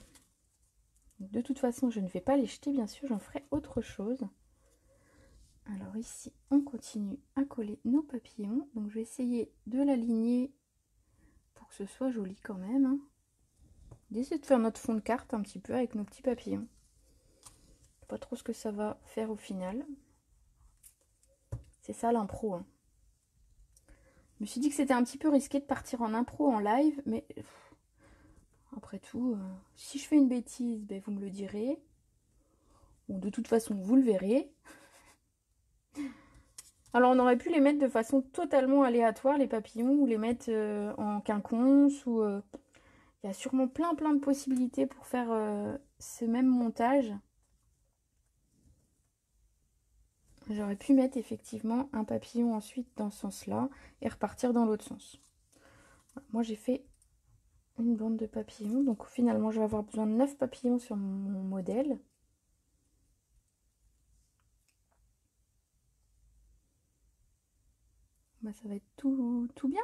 Donc, de toute façon, je ne vais pas les jeter, bien sûr, j'en ferai autre chose. Alors ici, on continue à coller nos papillons. Donc je vais essayer de l'aligner pour que ce soit joli quand même. Hein. D'essayer de faire notre fond de carte un petit peu avec nos petits papillons. Je sais pas trop ce que ça va faire au final. C'est ça l'impro. Hein. Je me suis dit que c'était un petit peu risqué de partir en impro en live, mais après tout, si je fais une bêtise, vous me le direz. Bon, de toute façon, vous le verrez. Alors, on aurait pu les mettre de façon totalement aléatoire, les papillons, ou les mettre en quinconce, ou... il y a sûrement plein de possibilités pour faire ce même montage. J'aurais pu mettre effectivement un papillon ensuite dans ce sens-là et repartir dans l'autre sens. Moi, j'ai fait une bande de papillons. Donc, finalement, je vais avoir besoin de 9 papillons sur mon modèle. Ça va être tout bien.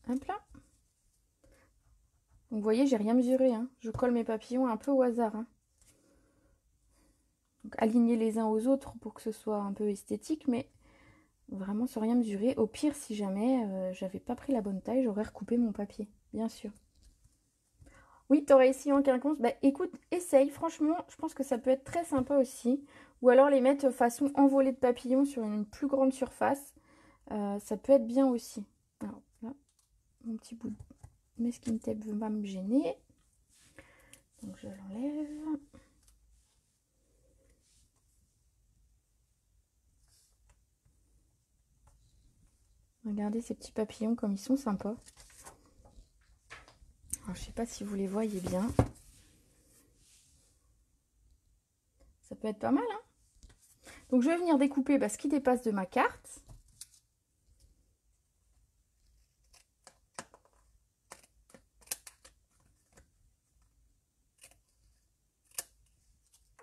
Hop là. Donc, vous voyez, j'ai rien mesuré. Hein. Je colle mes papillons un peu au hasard. Hein. Donc, aligner les uns aux autres pour que ce soit un peu esthétique, mais vraiment sans rien mesurer. Au pire, si jamais j'avais pas pris la bonne taille, j'aurais recoupé mon papier, bien sûr. Oui, t'aurais essayé en quinconce. Écoute, essaye. Franchement, je pense que ça peut être très sympa aussi. Ou alors les mettre façon envolée de papillons sur une plus grande surface. Ça peut être bien aussi. Alors là, mon petit bout de masking tape veut pas me gêner. Donc je l'enlève. Regardez ces petits papillons comme ils sont sympas. Alors, je sais pas si vous les voyez bien. Ça peut être pas mal, hein. Donc je vais venir découper ce qui dépasse de ma carte.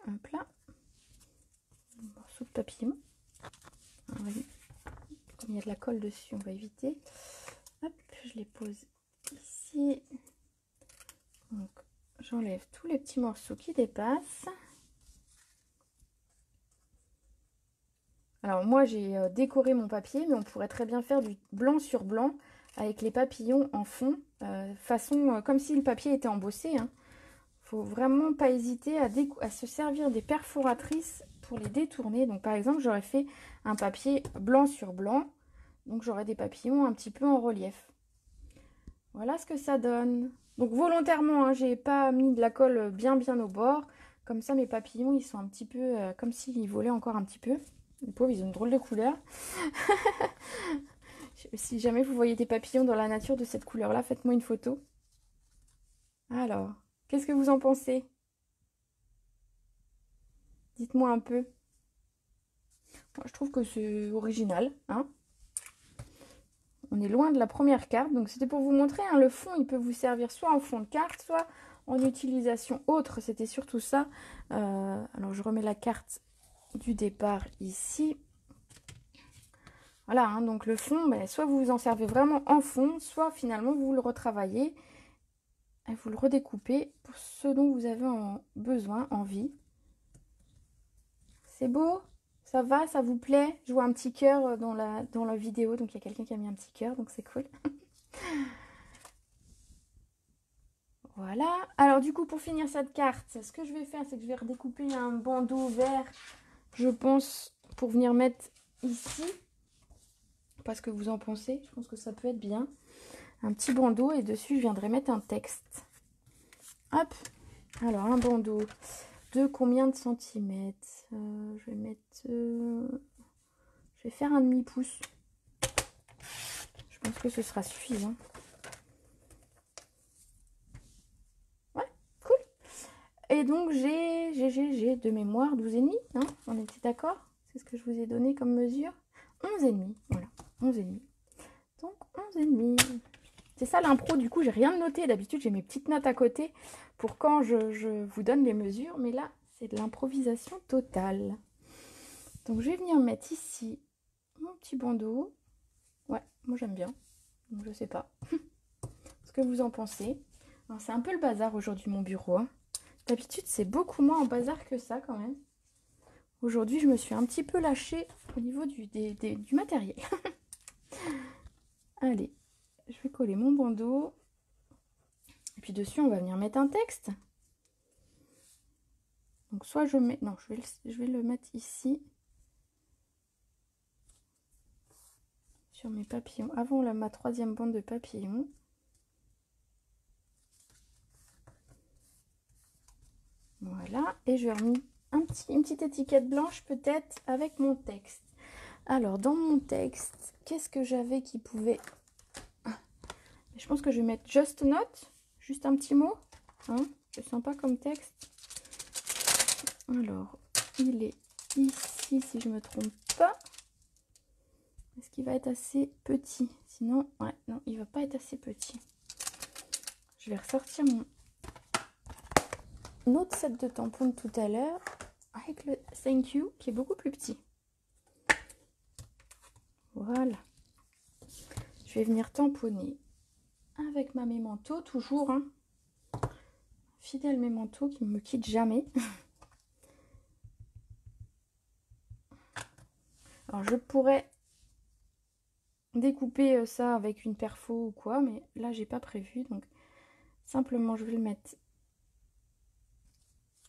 Hop là. Un morceau de papillon. Comme il y a de la colle dessus, on va éviter. Hop, je les pose ici. Donc j'enlève tous les petits morceaux qui dépassent. Alors moi j'ai décoré mon papier, mais on pourrait très bien faire du blanc sur blanc avec les papillons en fond, façon comme si le papier était embossé. Hein. Faut vraiment pas hésiter à se servir des perforatrices pour les détourner. Donc par exemple, j'aurais fait un papier blanc sur blanc. Donc j'aurais des papillons un petit peu en relief. Voilà ce que ça donne. Donc volontairement, hein, j'ai pas mis de la colle bien au bord. Comme ça, mes papillons, ils sont un petit peu comme s'ils volaient encore un petit peu. Les pauvres, ils ont une drôle de couleur. Si jamais vous voyez des papillons dans la nature de cette couleur-là, faites-moi une photo. Alors, qu'est-ce que vous en pensez? Dites-moi un peu. Moi, je trouve que c'est original, hein. On est loin de la première carte, donc c'était pour vous montrer, hein, le fond, il peut vous servir soit en fond de carte, soit en utilisation autre. C'était surtout ça. Alors, je remets la carte du départ ici. Voilà, hein, donc le fond, ben, soit vous vous en servez vraiment en fond, soit finalement vous le retravaillez et vous le redécoupez pour ce dont vous avez besoin, envie. C'est beau? Ça va? Ça vous plaît? Je vois un petit cœur dans la vidéo, donc il y a quelqu'un qui a mis un petit cœur, donc c'est cool. Voilà. Alors du coup, pour finir cette carte, ce que je vais faire, c'est que je vais redécouper un bandeau vert, je pense, pour venir mettre ici. Pas ce que vous en pensez, je pense que ça peut être bien. Un petit bandeau et dessus je viendrai mettre un texte. Hop, alors un bandeau de combien de centimètres? Je vais mettre... je vais faire un demi-pouce. Je pense que ce sera suffisant. Ouais, cool. Et donc j'ai de mémoire 12,5, hein, on était d'accord? C'est ce que je vous ai donné comme mesure. 11,5, voilà, 11,5. Donc 11,5. C'est ça l'impro, du coup j'ai rien noté. D'habitude j'ai mes petites notes à côté pour quand je vous donne les mesures. Mais là c'est de l'improvisation totale. Donc je vais venir mettre ici mon petit bandeau. Ouais, moi j'aime bien. Donc je sais pas ce que vous en pensez. C'est un peu le bazar aujourd'hui mon bureau, hein. D'habitude c'est beaucoup moins en bazar que ça quand même. Aujourd'hui je me suis un petit peu lâchée au niveau du matériel. Allez, je vais coller mon bandeau. Et puis dessus, on va venir mettre un texte. Donc soit je mets... Non, je vais le mettre ici. Sur mes papillons. Avant ma troisième bande de papillons. Voilà. Et je vais remettre une petite étiquette blanche peut-être avec mon texte. Alors, dans mon texte, qu'est-ce que j'avais qui pouvait... Je pense que je vais mettre just note. Juste un petit mot. Hein, c'est sympa comme texte. Alors, il est ici, si je ne me trompe pas. Est-ce qu'il va être assez petit? Sinon, ouais, non, il va pas être assez petit. Je vais ressortir mon autre set de tampons de tout à l'heure avec le Thank You qui est beaucoup plus petit. Voilà. Je vais venir tamponner avec ma mémento, toujours, hein. Fidèle mémento qui ne me quitte jamais. Alors, je pourrais découper ça avec une perfo ou quoi, mais là, j'ai pas prévu. Donc, simplement, je vais le mettre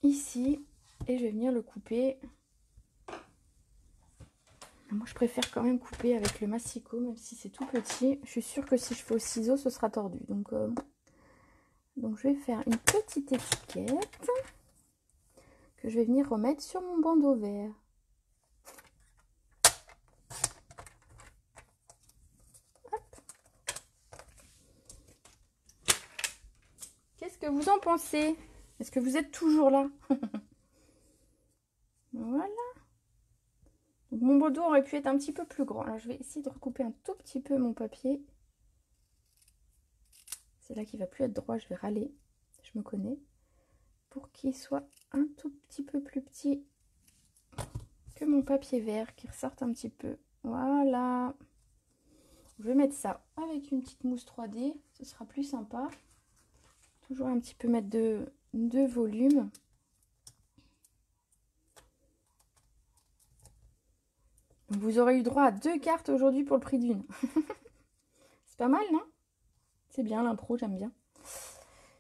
ici et je vais venir le couper. Moi, je préfère quand même couper avec le massicot, même si c'est tout petit. Je suis sûre que si je fais au ciseau, ce sera tordu. Donc, je vais faire une petite étiquette que je vais venir remettre sur mon bandeau vert. Qu'est-ce que vous en pensez? Est-ce que vous êtes toujours là? Voilà. Donc, mon bandeau aurait pu être un petit peu plus grand. Alors, je vais essayer de recouper un tout petit peu mon papier. C'est là qu'il va plus être droit, je vais râler. Je me connais. Pour qu'il soit un tout petit peu plus petit que mon papier vert, qui ressorte un petit peu. Voilà. Je vais mettre ça avec une petite mousse 3D. Ce sera plus sympa. Toujours un petit peu mettre de volume. Donc vous aurez eu droit à 2 cartes aujourd'hui pour le prix d'une. C'est pas mal, non? C'est bien l'impro, j'aime bien.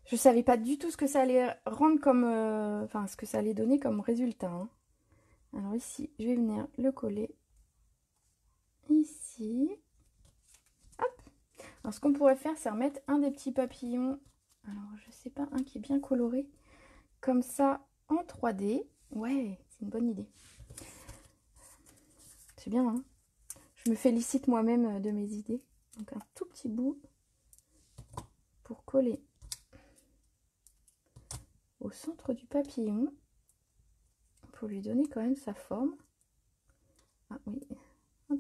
Je savais pas du tout ce que ça allait rendre comme... enfin, ce que ça allait donner comme résultat, hein. Alors ici, je vais venir le coller ici. Hop. Alors ce qu'on pourrait faire, c'est remettre un des petits papillons. Alors je sais pas, un qui est bien coloré. Comme ça, en 3D. Ouais, c'est une bonne idée. C'est bien, hein? Je me félicite moi-même de mes idées. Donc un tout petit bout pour coller au centre du papillon. Pour lui donner quand même sa forme. Ah oui. Hop.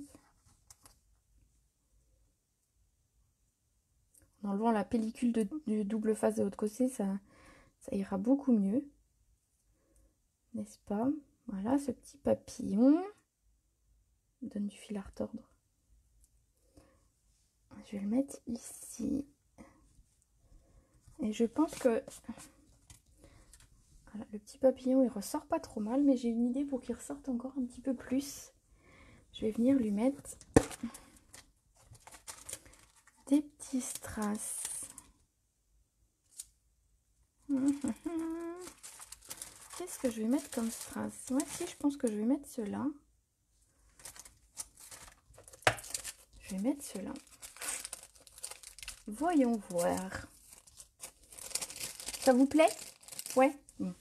En enlevant la pellicule de double face de l'autre côté, ça ira beaucoup mieux. N'est-ce pas? Voilà, ce petit papillon. Il donne du fil à retordre. Je vais le mettre ici. Et je pense que voilà, le petit papillon, il ressort pas trop mal, mais j'ai une idée pour qu'il ressorte encore un petit peu plus. Je vais venir lui mettre des petits strass. Qu'est-ce que je vais mettre comme strass? Moi aussi, je pense que je vais mettre cela. Je vais mettre cela. Voyons voir. Ça vous plaît? Ouais. Bon.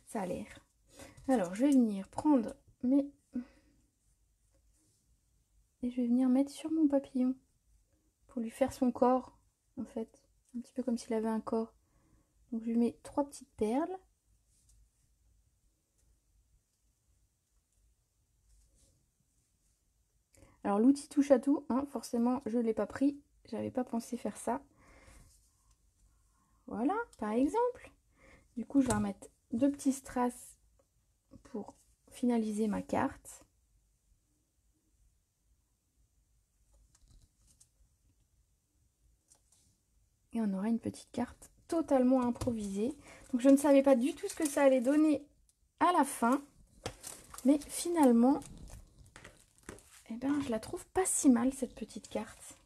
Ça a l'air. Alors, je vais venir prendre mes... Et je vais venir mettre sur mon papillon. Pour lui faire son corps, en fait. Un petit peu comme s'il avait un corps. Donc, je lui mets 3 petites perles. Alors, l'outil touche à tout. Hein, forcément, je ne l'ai pas pris. J'avais pas pensé faire ça. Voilà, par exemple. Du coup, je vais remettre 2 petits strass pour finaliser ma carte. Et on aura une petite carte totalement improvisée. Donc, je ne savais pas du tout ce que ça allait donner à la fin. Mais finalement, eh ben, je la trouve pas si mal, cette petite carte.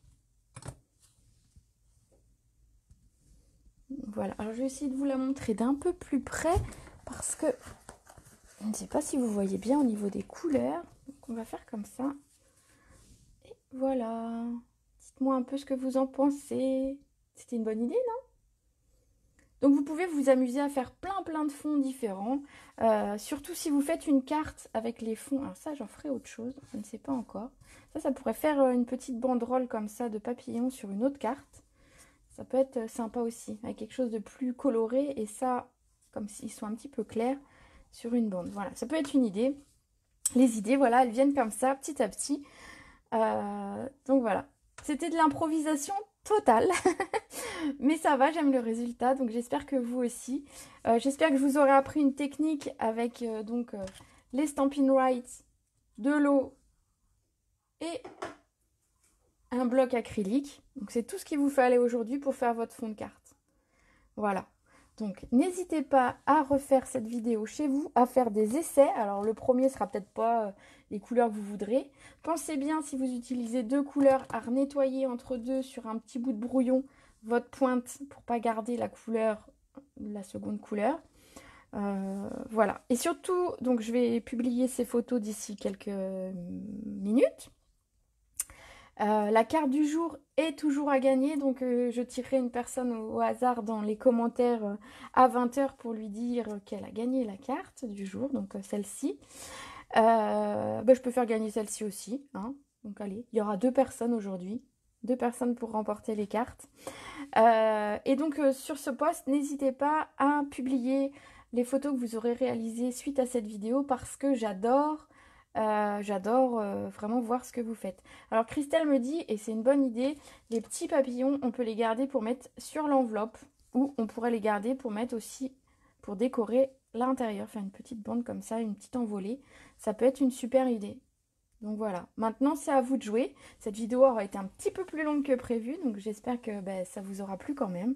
Voilà, alors je vais essayer de vous la montrer d'un peu plus près parce que je ne sais pas si vous voyez bien au niveau des couleurs. Donc on va faire comme ça. Et voilà. Dites-moi un peu ce que vous en pensez. C'était une bonne idée, non? Donc vous pouvez vous amuser à faire plein de fonds différents. Surtout si vous faites une carte avec les fonds. Alors ça, j'en ferai autre chose, je ne sais pas encore. Ça pourrait faire une petite banderole comme ça de papillons sur une autre carte. Ça peut être sympa aussi, avec quelque chose de plus coloré. Et ça, comme s'ils sont un petit peu clairs sur une bande. Voilà, ça peut être une idée. Les idées, voilà, elles viennent comme ça, petit à petit. Donc voilà, c'était de l'improvisation totale. Mais ça va, j'aime le résultat. Donc j'espère que vous aussi. J'espère que je vous aurai appris une technique avec les Stampin' Rights, de l'eau et un bloc acrylique. Donc c'est tout ce qu'il vous fallait aujourd'hui pour faire votre fond de carte. Voilà. Donc n'hésitez pas à refaire cette vidéo chez vous, à faire des essais. Alors le premier sera peut-être pas les couleurs que vous voudrez. Pensez bien, si vous utilisez 2 couleurs, à nettoyer entre deux sur un petit bout de brouillon votre pointe pour pas garder la couleur, la seconde couleur. Voilà. Et surtout, donc je vais publier ces photos d'ici quelques minutes. La carte du jour est toujours à gagner, donc je tirerai une personne au hasard dans les commentaires à 20 h pour lui dire qu'elle a gagné la carte du jour, donc celle-ci. Je peux faire gagner celle-ci aussi, hein. Donc allez, il y aura 2 personnes aujourd'hui, 2 personnes pour remporter les cartes. Et donc sur ce post, n'hésitez pas à publier les photos que vous aurez réalisées suite à cette vidéo parce que j'adore vraiment voir ce que vous faites. Alors Christelle me dit, et c'est une bonne idée, les petits papillons, on peut les garder pour mettre sur l'enveloppe ou on pourrait les garder pour mettre aussi, pour décorer l'intérieur, faire une petite bande comme ça, une petite envolée. Ça peut être une super idée. Donc voilà, maintenant c'est à vous de jouer. Cette vidéo aura été un petit peu plus longue que prévu, donc j'espère que ça vous aura plu quand même.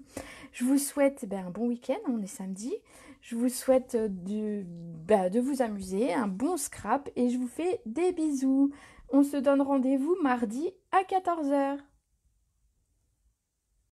Je vous souhaite un bon week-end, on est samedi. Je vous souhaite de vous amuser, un bon scrap et je vous fais des bisous. On se donne rendez-vous mardi à 14 h.